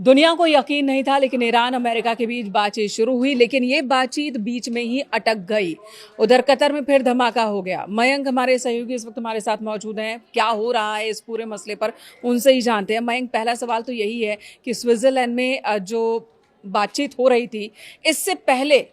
दुनिया को यकीन नहीं था, लेकिन ईरान अमेरिका के बीच बातचीत शुरू हुई, लेकिन ये बातचीत बीच में ही अटक गई। उधर कतर में फिर धमाका हो गया। मयंक हमारे सहयोगी इस वक्त हमारे साथ मौजूद हैं। क्या हो रहा है इस पूरे मसले पर, उनसे ही जानते हैं। मयंक, पहला सवाल तो यही है कि स्विट्जरलैंड में जो बातचीत हो रही थी, इससे पहले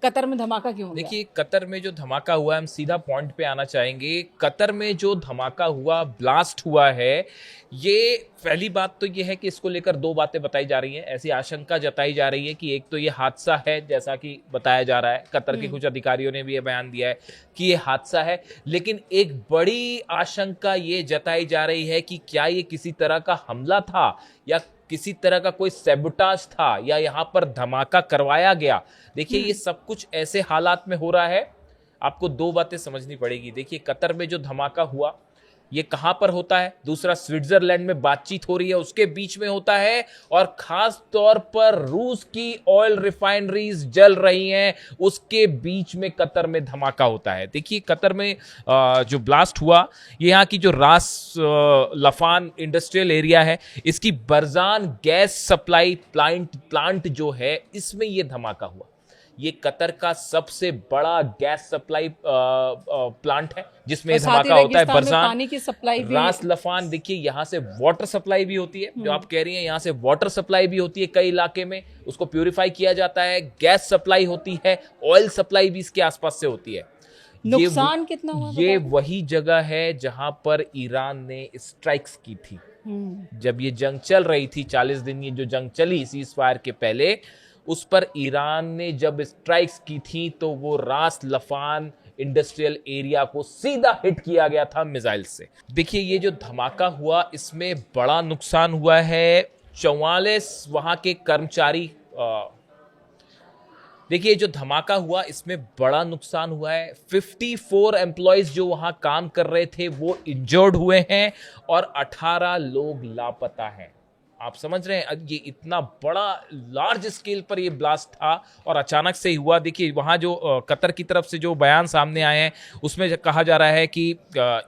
कतर में धमाका क्यों हो गया? देखिए, कतर में जो धमाका हुआ है, हम सीधा पॉइंट पे आना चाहेंगे। कतर में जो धमाका हुआ, ब्लास्ट हुआ है, ये पहली बात तो ये है कि इसको लेकर दो बातें बताई जा रही हैं। ऐसी आशंका जताई जा रही है कि एक तो ये हादसा है, जैसा कि बताया जा रहा है। कतर के कुछ अधिकारियों ने भी ये बयान दिया है कि ये हादसा है, लेकिन एक बड़ी आशंका ये जताई जा रही है कि क्या ये किसी तरह का हमला था या किसी तरह का कोई सैबोटाज था या यहाँ पर धमाका करवाया गया। देखिए, ये सब कुछ ऐसे हालात में हो रहा है, आपको दो बातें समझनी पड़ेगी। देखिए, कतर में जो धमाका हुआ, ये कहां पर होता है? दूसरा, स्विट्जरलैंड में बातचीत हो रही है, उसके बीच में होता है, और खास तौर पर रूस की ऑयल रिफाइनरीज जल रही हैं, उसके बीच में कतर में धमाका होता है। देखिए, कतर में जो ब्लास्ट हुआ, ये यहाँ की जो रास लफान इंडस्ट्रियल एरिया है, इसकी बरजान गैस सप्लाई प्लांट जो है, इसमें ये धमाका हुआ। ये कतर का सबसे बड़ा गैस सप्लाई प्लांट है, जिसमें धमाका होता है। बरजान, पानी की सप्लाई भी, रास लफान, देखिए यहाँ से वाटर सप्लाई भी होती है, जो आप कह रही हैं, यहाँ से वाटर सप्लाई भी होती है कई इलाके में, उसको प्यूरिफाई किया जाता है। गैस सप्लाई होती है, ऑयल सप्लाई भी इसके आसपास से होती है। नुकसान कितना हुआ? ये वही जगह है जहां पर ईरान ने स्ट्राइक्स की थी। जब ये जंग चल रही थी, 40 दिन ये जो जंग चली सीज फायर के पहले, उस पर ईरान ने जब स्ट्राइक्स की थी, तो वो रास लफान इंडस्ट्रियल एरिया को सीधा हिट किया गया था मिसाइल से। देखिए, ये जो धमाका हुआ, इसमें बड़ा नुकसान हुआ है। 44 वहां के कर्मचारी, देखिए, जो धमाका हुआ, इसमें बड़ा नुकसान हुआ है। 54 एम्प्लॉयज जो वहां काम कर रहे थे, वो इंजर्ड हुए हैं, और 18 लोग लापता हैं। आप समझ रहे हैं, ये इतना बड़ा लार्ज स्केल पर ये ब्लास्ट था और अचानक से ही हुआ। देखिए, वहाँ जो कतर की तरफ से जो बयान सामने आए हैं, उसमें कहा जा रहा है कि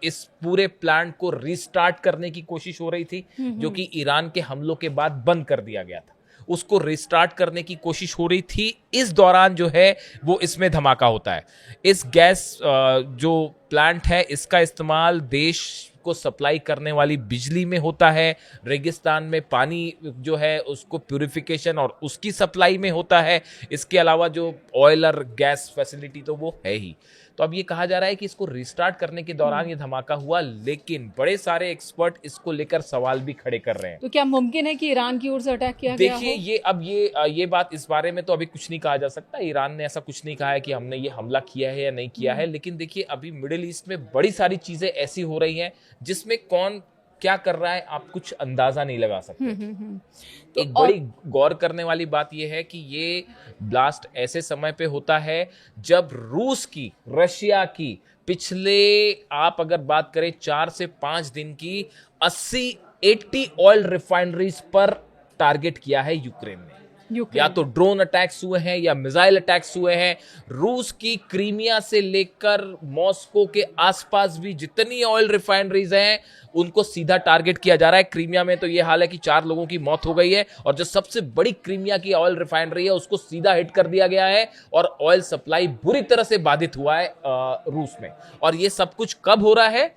इस पूरे प्लांट को रीस्टार्ट करने की कोशिश हो रही थी, जो कि ईरान के हमलों के बाद बंद कर दिया गया था। उसको रिस्टार्ट करने की कोशिश हो रही थी। इस दौरान जो है वो इसमें धमाका होता है। इस गैस जो प्लांट है, इसका इस्तेमाल देश को सप्लाई करने वाली बिजली में होता है। रेगिस्तान में पानी जो है उसको प्यूरिफिकेशन और उसकी सप्लाई में होता है। इसके अलावा जो ऑयल और गैस फैसिलिटी तो वो है ही। तो अब ये कहा जा रहा है कि इसको रिस्टार्ट करने के दौरान ये धमाका हुआ, लेकिन बड़े सारे एक्सपर्ट इसको लेकर सवाल भी खड़े कर रहे हैं। तो क्या मुमकिन है कि ईरान की ओर से अटैक किया गया हो? देखिए, ये बात, इस बारे में तो अभी कुछ नहीं कहा जा सकता। ईरान ने ऐसा कुछ नहीं कहा है कि हमने ये हमला किया है या नहीं किया है, लेकिन देखिए, अभी मिडिल ईस्ट में बड़ी सारी चीजें ऐसी हो रही हैं जिसमें कौन क्या कर रहा है, आप कुछ अंदाजा नहीं लगा सकते। तो एक बड़ी गौर करने वाली बात यह है कि ये ब्लास्ट ऐसे समय पे होता है जब रूस की, रशिया की, पिछले, आप अगर बात करें 4 से 5 दिन की, 80 ऑयल रिफाइनरीज पर टारगेट किया है यूक्रेन ने। या तो ड्रोन अटैक्स हुए हैं या मिसाइल अटैक्स हुए हैं। रूस की क्रीमिया से लेकर मॉस्को के आसपास भी जितनी ऑयल रिफाइनरीज हैं, उनको सीधा टारगेट किया जा रहा है। क्रीमिया में तो ये हाल है कि 4 लोगों की मौत हो गई है, और जो सबसे बड़ी क्रीमिया की ऑयल रिफाइनरी है, उसको सीधा हिट कर दिया गया है, और ऑयल सप्लाई बुरी तरह से बाधित हुआ है रूस में। और ये सब कुछ कब हो रहा है?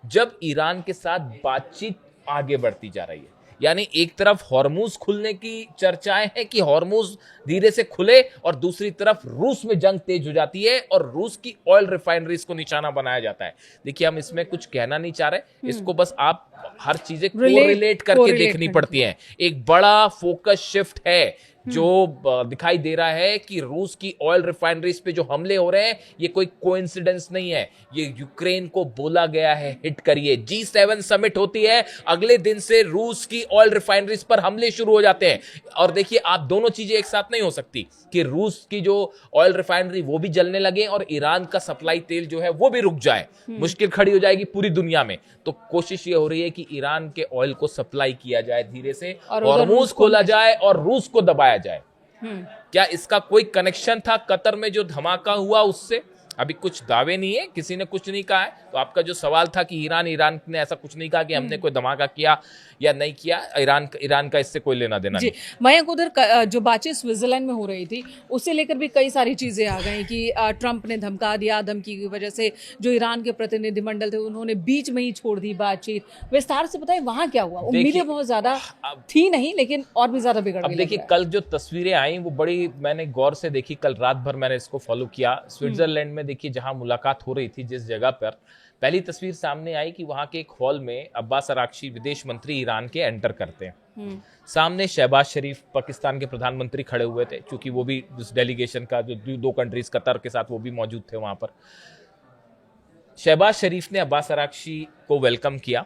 जब ईरान के साथ बातचीत आगे बढ़ती जा रही है। यानी एक तरफ हॉर्मुज खुलने की चर्चाएं हैं कि हॉर्मुज धीरे से खुले, और दूसरी तरफ रूस में जंग तेज हो जाती है और रूस की ऑयल रिफाइनरीज को निशाना बनाया जाता है। देखिए, हम इसमें कुछ कहना नहीं चाह रहे, इसको बस आप हर चीजें कोरिलेट करके देखनी पड़ती हैं। एक बड़ा फोकस शिफ्ट है जो दिखाई दे रहा है कि रूस की ऑयल रिफाइनरीज पे जो हमले हो रहे हैं, ये कोई कोइंसिडेंस नहीं है। ये यूक्रेन को बोला गया है, हिट करिए। G7 समिट होती है, अगले दिन से रूस की ऑयल रिफाइनरीज पर हमले शुरू हो जाते हैं। और देखिए, आप दोनों चीजें एक साथ नहीं हो सकती कि रूस की जो ऑयल रिफाइनरी वो भी जलने लगे और ईरान का सप्लाई तेल जो है वो भी रुक जाए। मुश्किल खड़ी हो जाएगी पूरी दुनिया में। तो कोशिश ये हो रही है कि ईरान के ऑयल को सप्लाई किया जाए धीरे से, हॉर्मुज खोला जाए और रूस को दबाया जाए। क्या इसका कोई कनेक्शन था कतर में जो धमाका हुआ उससे? अभी कुछ दावे नहीं है, किसी ने कुछ नहीं कहा है। तो आपका जो सवाल था कि ईरान ने ऐसा कुछ नहीं कहा कि हमने कोई धमाका किया या नहीं किया, ईरान का इससे कोई लेना देना नहीं। मयंक, उधर जो बातचीत स्विट्जरलैंड में हो रही थी उससे लेकर भी कई सारी चीजें आ गई कि ट्रंप ने धमका दिया, धमकी की वजह से जो ईरान के प्रतिनिधिमंडल थे उन्होंने बीच में ही छोड़ दी बातचीत। विस्तार से बताइए वहां क्या हुआ। उम्मीदें बहुत ज्यादा थी नहीं, लेकिन और भी ज्यादा बिगड़ गई। अब देखिए कल जो तस्वीरें आई वो बड़ी मैंने गौर से देखी, कल रात भर मैंने इसको फॉलो किया। स्विट्जरलैंड में देखिए जहां मुलाकात हो रही थी, जिस जगह पर पहली तस्वीर सामने आई कि वहां के एक हॉल में अब्बास अराक्ची विदेश मंत्री ईरान के एंटर करते हैं। सामने शहबाज शरीफ पाकिस्तान के प्रधानमंत्री खड़े हुए थे, क्योंकि वो भी उस डेलीगेशन का जो दो कंट्रीज कतर के साथ वो भी मौजूद थे वहां पर। शहबाज शरीफ ने अब्बास अराक्ची को वेलकम किया।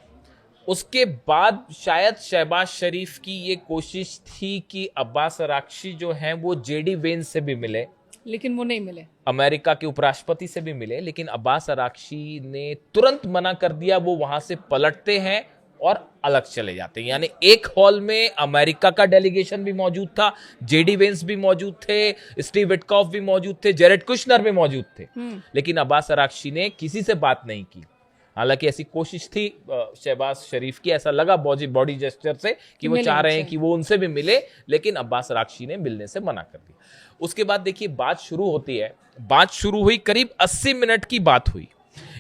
उसके बाद शायद शहबाज शरीफ की ये कोशिश थी कि अब्बास अराक्ची जो हैं वो जेडी वेंस से भी मिले, लेकिन वो नहीं मिले। अमेरिका के उपराष्ट्रपति से भी मिले, लेकिन अब्बास अराक्ची ने तुरंत मना कर दिया। वो वहां से पलटते हैं और अलग चले जाते हैं। यानी एक हॉल में अमेरिका का डेलीगेशन भी मौजूद था, जेडी वेंस भी मौजूद थे, स्टीव विटकॉफ भी मौजूद थे, जेरेड कुशनर भी मौजूद थे, लेकिन अब्बास अराक्ची ने किसी से बात नहीं की। हालांकि ऐसी कोशिश थी शहबाज शरीफ की, ऐसा लगा बॉडी जेस्चर से कि वो चाह रहे हैं कि वो उनसे भी मिले, लेकिन अब्बास अराक्ची ने मिलने से मना कर दिया। उसके बाद देखिए बात शुरू होती है। बात शुरू हुई, करीब 80 मिनट की बात हुई।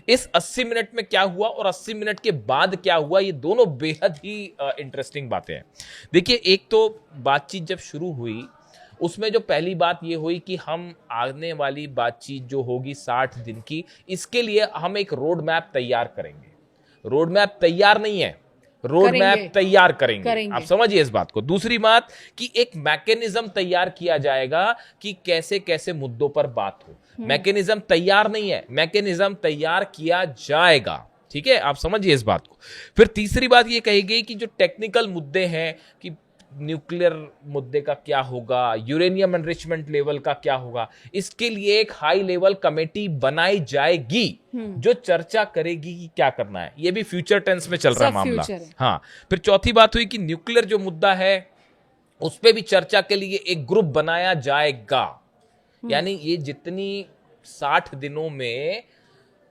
इस 80 मिनट में क्या हुआ और 80 मिनट के बाद क्या हुआ, ये दोनों बेहद ही इंटरेस्टिंग बातें हैं। देखिए एक तो बातचीत जब शुरू हुई उसमें जो पहली बात ये हुई कि हम आने वाली बातचीत जो होगी 60 दिन की, इसके लिए हम एक रोड मैप तैयार करेंगे। रोड मैप तैयार नहीं है, रोड मैप तैयार करेंगे। आप समझिए इस बात को। दूसरी बात कि एक मैकेनिज्म तैयार किया जाएगा कि कैसे कैसे मुद्दों पर बात हो। मैकेनिज्म तैयार नहीं है, मैकेनिज्म तैयार किया जाएगा। ठीक है, आप समझिए इस बात को। फिर तीसरी बात ये कही गई कि जो टेक्निकल मुद्दे हैं कि न्यूक्लियर मुद्दे का क्या होगा, यूरेनियम एनरिचमेंट लेवल का क्या होगा, इसके लिए एक हाई लेवल कमेटी बनाई जाएगी जो चर्चा करेगी कि क्या करना है। ये भी फ्यूचर टेंस में चल रहा है मामला। हाँ, फिर चौथी बात हुई कि न्यूक्लियर जो मुद्दा है उस पर भी चर्चा के लिए एक ग्रुप बनाया जाएगा। यानी ये जितनी 60 दिनों में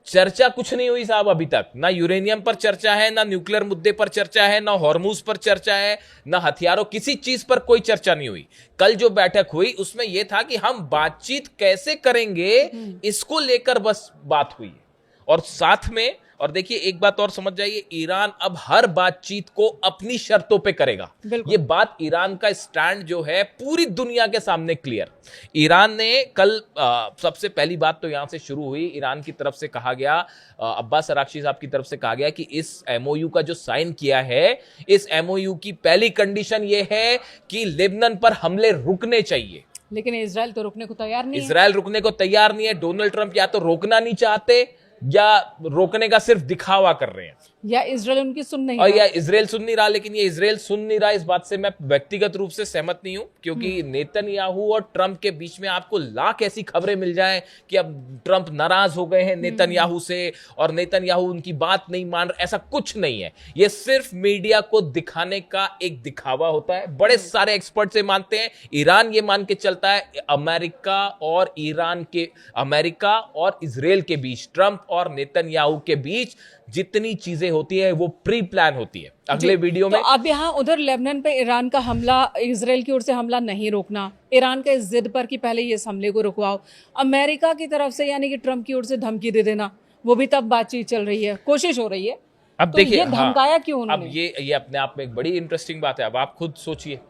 चर्चा कुछ नहीं हुई साहब अभी तक। ना यूरेनियम पर चर्चा है, ना न्यूक्लियर मुद्दे पर चर्चा है, ना हॉर्मूज पर चर्चा है, ना हथियारों, किसी चीज पर कोई चर्चा नहीं हुई। कल जो बैठक हुई उसमें यह था कि हम बातचीत कैसे करेंगे इसको लेकर बस बात हुई। और साथ में, और देखिए एक बात और समझ जाइए, ईरान अब हर बातचीत को अपनी शर्तों पे करेगा। ये बात ईरान का स्टैंड जो है पूरी दुनिया के सामने क्लियर। ईरान ने कल सबसे पहली बात तो यहां से शुरू हुई। ईरान की तरफ से कहा गया, अब्बास अराक्ची साहब की तरफ से कहा गया कि इस एमओयू का जो साइन किया है, इस एमओयू की पहली कंडीशन ये है कि लेबनान पर हमले रुकने चाहिए। लेकिन इजराइल तो रुकने को तैयार नहीं है। इजराइल रुकने को तैयार नहीं है। डोनाल्ड ट्रंप या तो रोकना नहीं चाहते या रोकने का सिर्फ दिखावा कर रहे हैं, या इजराइल उनकी सुन नहीं और या इजराइल सुन नहीं रहा। लेकिन ये इजराइल सुन नहीं रहा, इस बात से मैं व्यक्तिगत रूप से सहमत नहीं हूं, क्योंकि नेतन्याहू और ट्रंप के बीच में आपको लाख ऐसी खबरें मिल जाएं कि अब ट्रंप नाराज हो गए हैं नेतन्याहू से और नेतन्याहू उनकी बात नहीं मान रहे। ऐसा कुछ नहीं है, ये सिर्फ मीडिया को दिखाने का एक दिखावा होता है। बड़े सारे एक्सपर्ट से मानते हैं, ईरान ये मान के चलता है अमेरिका और अमेरिका और इजराइल के बीच, ट्रंप और नेतन्याहू के बीच जितनी चीजें होती है वो प्री प्लान होती है। अगले वीडियो में तो अब यहाँ उधर लेबनान पे ईरान का हमला, इजराइल की ओर से हमला नहीं रोकना, ईरान के इस जिद पर कि पहले ये हमले को रुकवाओ, अमेरिका की तरफ से यानी कि ट्रंप की ओर से धमकी दे देना, वो भी तब बातचीत चल रही है, कोशिश हो रही है। अब तो देखिए ये धमकाया क्यों उन्होंने? अब ये अपने आप में एक बड़ी इंटरेस्टिंग बात है। अब आप खुद सोचिए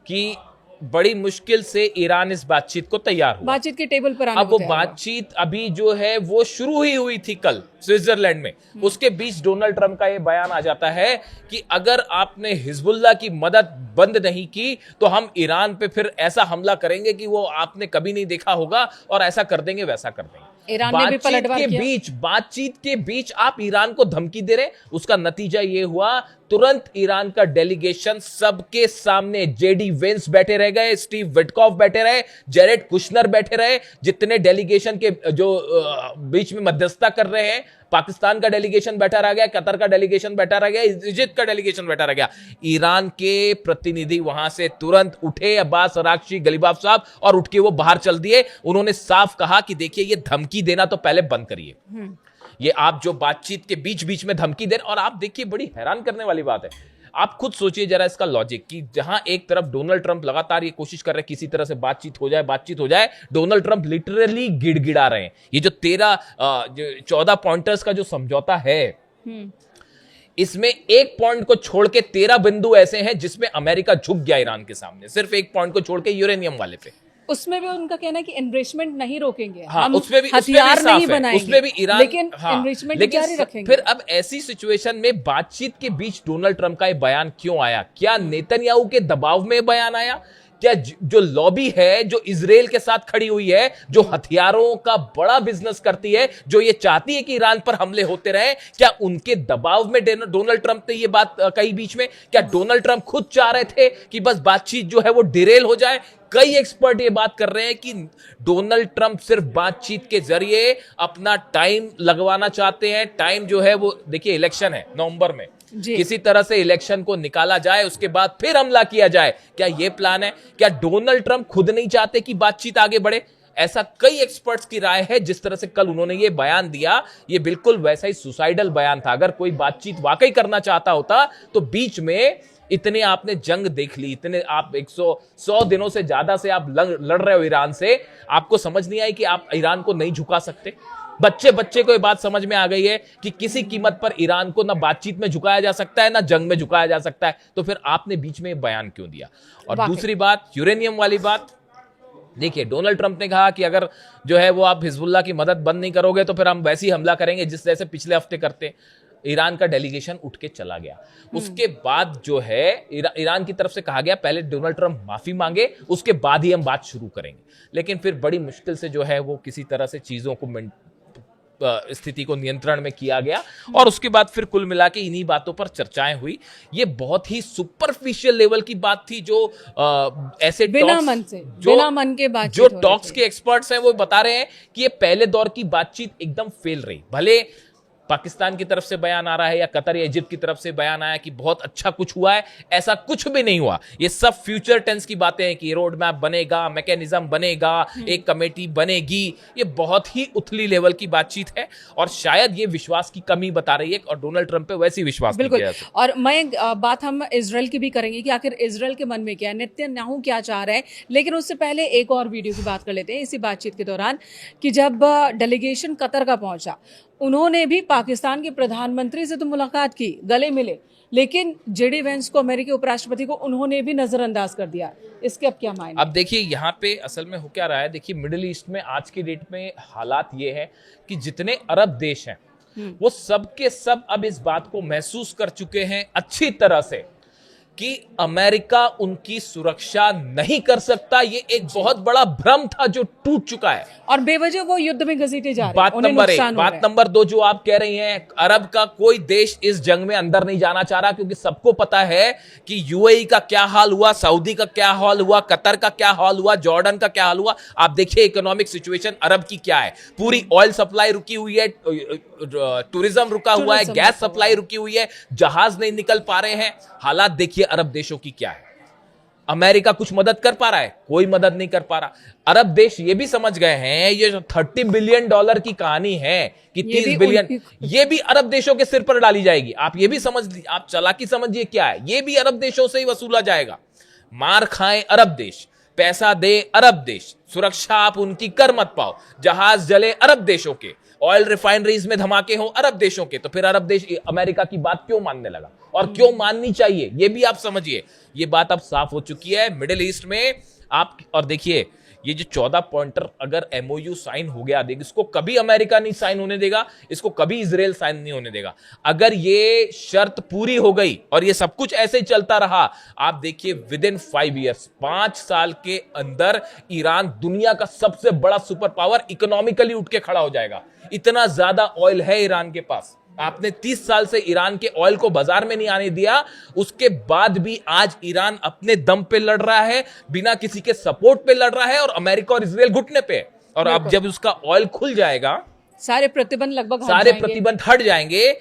कि बड़ी मुश्किल से ईरान इस बातचीत को तैयार हुआ, बातचीत के टेबल पर आने अब वो बातचीत अभी जो है वो शुरू ही हुई थी कल स्विट्जरलैंड में। उसके बीच डोनाल्ड ट्रंप का ये बयान आ जाता है कि अगर आपने हिजबुल्लाह की मदद बंद नहीं की तो हम ईरान पे फिर ऐसा हमला करेंगे कि वो आपने कभी नहीं देखा होगा, और ऐसा कर देंगे, वैसा कर देंगे। ईरान ने भी पलटवार किया। बातचीत के बीच आप ईरान को धमकी दे रहे हैं। उसका नतीजा ये हुआ तुरंत ईरान का डेलीगेशन सबके सामने जेडी वेंस बैठे रह गए, स्टीव विटकॉफ बैठे रहे, जेरेड कुशनर बैठे रहे, जितने डेलीगेशन के जो बीच में मध्यस्थता कर रहे हैं, पाकिस्तान का डेलीगेशन बैठा रह गया, कतर का डेलीगेशन बैठा रह गया, इजिप्ट का डेलीगेशन बैठा रह गया। ईरान के प्रतिनिधि वहां से तुरंत उठे, अब्बास अरागची, गलीबाफ साहब, और उठ के वो बाहर चल दिए। उन्होंने साफ कहा कि देखिए ये धमकी देना तो पहले बंद करिए, ये आप जो बातचीत के बीच बीच में धमकी दे। और आप देखिए बड़ी हैरान करने वाली बात है, आप खुद सोचिए जरा इसका लॉजिक, कि जहां एक तरफ डोनाल्ड ट्रंप लगातार ये कोशिश कर रहे हैं किसी तरह से बातचीत हो जाए, डोनाल्ड ट्रंप लिटरली गिड़गिड़ा रहे हैं। ये जो 14 पॉइंटर्स का जो समझौता है, इसमें एक पॉइंट को छोड़ के 13 बिंदु ऐसे हैं जिसमें अमेरिका झुक गया ईरान के सामने, सिर्फ एक पॉइंट को छोड़ के, यूरेनियम वाले पे। उसमें भी उनका कहना है कि एनरिचमेंट नहीं रोकेंगे, हाँ, हम उसमें भी हथियार नहीं बनाएंगे, उसमें भी ईरान, लेकिन हाँ, एनरिचमेंट लेकिन जारी रखेंगे। फिर अब ऐसी सिचुएशन में बातचीत के बीच डोनाल्ड ट्रंप का ये बयान क्यों आया? क्या नेतन्याहू के दबाव में बयान आया? क्या जो लॉबी है जो इजराइल के साथ खड़ी हुई है, जो हथियारों का बड़ा बिजनेस करती है, जो ये चाहती है कि ईरान पर हमले होते रहे, क्या उनके दबाव में डोनाल्ड ट्रंप ने ये बात कही बीच में? क्या डोनाल्ड ट्रंप खुद चाह रहे थे कि बस बातचीत जो है वो डिरेल हो जाए? कई एक्सपर्ट ये बात कर रहे हैं कि डोनाल्ड ट्रंप सिर्फ बातचीत के जरिए अपना टाइम लगवाना चाहते हैं। टाइम जो है वो, देखिए इलेक्शन है नवंबर में, किसी तरह से इलेक्शन को निकाला जाए, उसके बाद फिर हमला किया जाए, क्या यह प्लान है? क्या डोनाल्ड ट्रंप खुद नहीं चाहते कि बातचीत आगे बढ़े? ऐसा कई एक्सपर्ट्स की राय है। जिस तरह से कल उन्होंने ये बयान दिया, ये बिल्कुल वैसा ही सुसाइडल बयान था। अगर कोई बातचीत वाकई करना चाहता होता तो बीच में इतने आपने जंग देख ली, इतने आप 100 दिनों से ज्यादा से आप लड़ रहे हो ईरान से, आपको समझ नहीं आई कि आप ईरान को नहीं झुका सकते? बच्चे को ये बात समझ में आ गई है कि किसी कीमत पर ईरान को ना बातचीत में झुकाया जा सकता है, ना जंग में झुकाया जा सकता है। तो फिर आपने बीच में बयान क्यों दिया? और दूसरी बात, यूरेनियम वाली बात, देखिए डोनाल्ड ट्रंप ने कहा कि अगर जो है वो आप हिजबुल्लाह की मदद बंद नहीं करोगे तो फिर हम वैसे ही हमला करेंगे जिस जैसे पिछले हफ्ते करते। ईरान का डेलीगेशन उठ के चला गया। उसके बाद जो है ईरान की तरफ से कहा गया पहले डोनाल्ड ट्रंप माफी मांगे, उसके बाद ही हम बात शुरू करेंगे। लेकिन फिर बड़ी मुश्किल से जो है वो किसी तरह से चीजों को स्थिति को नियंत्रण में किया गया, और उसके बाद फिर कुल मिला के इन्हीं बातों पर चर्चाएं हुई। ये बहुत ही सुपरफिशियल लेवल की बात थी, जो ऐसे बिना मन के बात, जो टॉक्स के एक्सपर्ट्स हैं वो बता रहे हैं कि ये पहले दौर की बातचीत एकदम फेल रही। भले पाकिस्तान की तरफ से बयान आ रहा है या कतर या इजिप्ट की तरफ से बयान आया कि बहुत अच्छा कुछ हुआ है, ऐसा कुछ भी नहीं हुआ। ये सब फ्यूचर टेंस की बातें हैं कि रोड मैप बनेगा, मैकेनिज्म बनेगा, एक कमेटी बनेगी। ये बहुत ही उथली लेवल की बातचीत है और शायद ये विश्वास की कमी बता रही है, और डोनाल्ड ट्रंप पे वैसी विश्वास बिल्कुल। नहीं किया। और मैं बात हम इजराइल की भी करेंगे कि आखिर इजराइल के मन में क्या है, नेतन्याहू क्या चाह रहे हैं। लेकिन उससे पहले एक और वीडियो की बात कर लेते हैं इसी बातचीत के दौरान, कि जब डेलीगेशन कतर का पहुंचा, उन्होंने भी पाकिस्तान के प्रधानमंत्री से तो मुलाकात की, गले मिले, लेकिन जेडी वेंस को, अमेरिकी उपराष्ट्रपति को, उन्होंने भी नजरअंदाज कर दिया। इसके अब क्या मायने? अब देखिए यहाँ पे असल में हो क्या रहा है। देखिए मिडिल ईस्ट में आज की डेट में हालात ये है कि जितने अरब देश हैं वो सब के सब अब इस बात को महसूस कर चुके हैं अच्छी तरह से कि अमेरिका उनकी सुरक्षा नहीं कर सकता। ये एक बहुत बड़ा भ्रम था जो टूट चुका है, और बेवजह वो युद्ध में घसीटे जा रहे हैं। बात नंबर 1। बात नंबर 2 जो आप कह रही हैं, अरब का कोई देश इस जंग में अंदर नहीं जाना चाह रहा, क्योंकि सबको पता है कि यूएई का क्या हाल हुआ, सऊदी का क्या हाल हुआ, कतर का क्या हाल हुआ, जॉर्डन का क्या हाल हुआ। आप देखिए इकोनॉमिक सिचुएशन अरब की क्या है। पूरी ऑयल सप्लाई रुकी हुई है, टूरिज्म रुका हुआ है, गैस सप्लाई रुकी हुई है, जहाज नहीं निकल पा रहे हैं। हालात देखिए अरब देशों की क्या है। अमेरिका कुछ मदद कर पा रहा है? कोई मदद नहीं कर पा रहा। अरब देश ये भी समझ गए हैं, ये जो $30 बिलियन की कहानी है कि 30 बिलियन, ये भी अरब देशों के सिर पर डाली जाएगी। आप ये भी समझ लीजिए, आप चालाकी समझिए क्या है, ये भी अरब देशों से ही वसूला जाएगा। मार खाएं अरब देश, पैसा दे अरब देश, सुरक्षा आप उनकी कर मत पाओ, जहाज जले अरब देशों के, ऑयल रिफाइनरीज में धमाके हो अरब देशों के, तो फिर अरब देश अमेरिका की बात क्यों मानने लगा, और क्यों माननी चाहिए, ये भी आप समझिए। ये बात अब साफ हो चुकी है मिडिल ईस्ट में आप। और देखिए ये जो 14 पॉइंटर अगर एमओयू साइन हो गया, देखिए इसको कभी अमेरिका नहीं साइन होने देगा, इसको कभी इजराइल साइन नहीं होने देगा। अगर ये शर्त पूरी हो गई और ये सब कुछ ऐसे ही चलता रहा, आप देखिए विद इन 5 ईयर्स, 5 साल के अंदर ईरान दुनिया का सबसे बड़ा सुपर पावर इकोनॉमिकली उठ के खड़ा हो जाएगा। इतना ज्यादा ऑयल है ईरान के पास। आपने 30 साल से ईरान के ऑयल को बाजार में नहीं आने दिया, उसके बाद भी आज ईरान अपने दम पे लड़ रहा है, बिना किसी के सपोर्ट पे लड़ रहा है, और अमेरिका और इजराइल घुटने पे है। और अब जब उसका ऑयल खुल जाएगा, सारे प्रतिबंध लगभग सारे प्रतिबंध हट जाएंगे,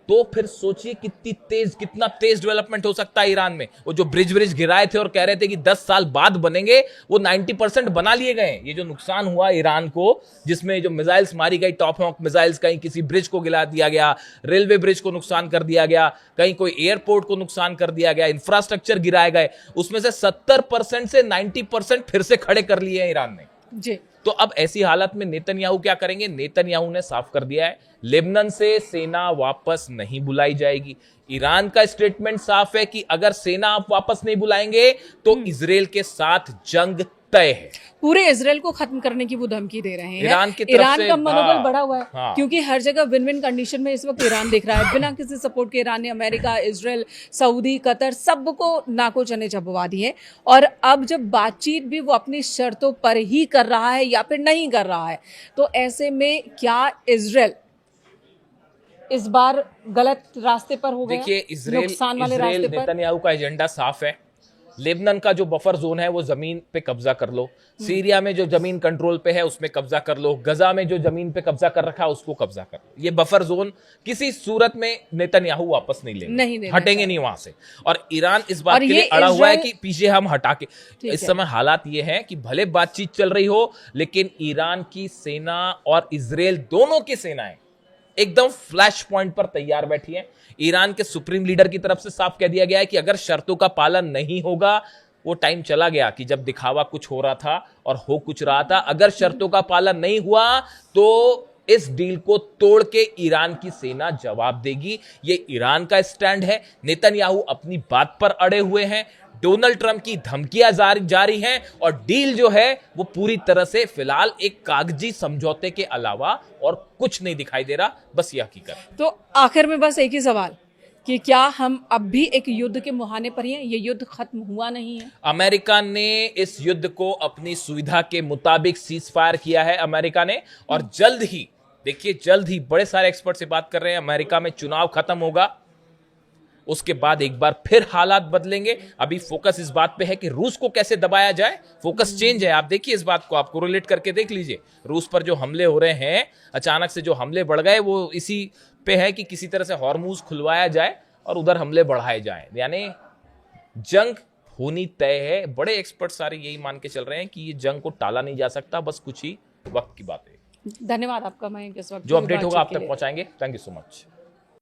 तो फिर सोचिए कितना तेज डेवलपमेंट हो सकता है ईरान में। वो जो ब्रिज गिराए थे और कह रहे थे कि 10 साल बाद बनेंगे, वो 90% बना लिए गए। ये जो नुकसान हुआ ईरान को, जिसमें जो मिसाइल्स मारी गई, टॉप हॉक मिसाइल्स, कहीं किसी ब्रिज को गिरा दिया गया, रेलवे ब्रिज को नुकसान कर दिया गया, कहीं कोई एयरपोर्ट को नुकसान कर दिया गया, इंफ्रास्ट्रक्चर गिराए गए, उसमें से 70% से 90% फिर से खड़े कर लिए हैं ईरान ने जी। तो अब ऐसी हालत में नेतन्याहू क्या करेंगे? नेतन्याहू ने साफ कर दिया है, लेबनान से सेना वापस नहीं बुलाई जाएगी। ईरान का स्टेटमेंट साफ है कि अगर सेना आप वापस नहीं बुलाएंगे तो इजराइल के साथ जंग तय है। पूरे इजराइल को खत्म करने की वो धमकी दे रहे हैं। ईरान की तरफ ईरान से का मनोबल बढ़ा हुआ है, क्योंकि हर जगह विन विन कंडीशन में इस वक्त ईरान दिख रहा है। बिना किसी सपोर्ट के ईरान ने अमेरिका, इजराइल, सऊदी, कतर सबको नाको चने चबवा दिए। और अब जब बातचीत भी वो अपनी शर्तों पर ही कर रहा है या फिर नहीं कर रहा है, तो ऐसे में क्या इजराइल इस बार गलत रास्ते पर हो गया? देखिए, इजराइल पर नेतन्याहू का एजेंडा साफ है। लेबनान का जो बफर जोन है वो जमीन पे कब्जा कर लो, सीरिया में जो जमीन कंट्रोल पे है उसमें कब्जा कर लो, गजा में जो जमीन पे कब्जा कर रखा है उसको कब्जा कर लो। ये बफर जोन किसी सूरत में नेतन्याहू वापस नहीं लेंगे, हटेंगे नहीं वहां से। और ईरान इस बात के लिए अड़ा हुआ है कि पीछे हम हटा के। इस समय हालात ये हैं कि भले बातचीत चल रही हो, लेकिन ईरान की सेना और इजराइल दोनों की सेनाएं एकदम फ्लैश पॉइंट पर तैयार बैठी है। ईरान के सुप्रीम लीडर की तरफ से साफ कह दिया गया है कि अगर शर्तों का पालन नहीं होगा, वो टाइम चला गया कि जब दिखावा कुछ हो रहा था और हो कुछ रहा था। अगर शर्तों का पालन नहीं हुआ तो इस डील को तोड़ के ईरान की सेना जवाब देगी। ये ईरान का स्टैंड है। नेतन्याहू अपनी बात पर अड़े हुए हैं, डोनाल्ड ट्रंप की धमकियां जारी हैं, और डील जो है वो पूरी तरह से फिलहाल एक कागजी समझौते के अलावा और कुछ नहीं दिखाई दे रहा। बस ये हकीकत। तो आखिर में बस एक ही सवाल कि क्या हम अब भी एक युद्ध के मुहाने पर हैं? ये युद्ध खत्म हुआ नहीं है। अमेरिका ने इस युद्ध को अपनी सुविधा के मुताबिक सीज फायर किया है अमेरिका ने, और जल्द ही, देखिए जल्द ही, बड़े सारे एक्सपर्ट से बात कर रहे हैं, अमेरिका में चुनाव खत्म होगा, उसके बाद एक बार फिर हालात बदलेंगे। अभी फोकस इस बात पे है कि रूस को कैसे दबाया जाए। फोकस चेंज है। आप देखिए इस बात को, आप कोरिलेट करके देख लीजिए। रूस पर जो हमले हो रहे हैं, अचानक से जो हमले बढ़ गए, वो इसी पे है कि किसी तरह से हॉर्मुज खुलवाया जाए और उधर हमले बढ़ाए जाए, यानी जंग होनी तय है। बड़े एक्सपर्ट सारे यही मान के चल रहे हैं कि ये जंग को टाला नहीं जा सकता, बस कुछ ही वक्त की बात है। धन्यवाद आपका मयंक, इस वक्त जो अपडेट होगा आप तक पहुंचाएंगे। Thank you so much.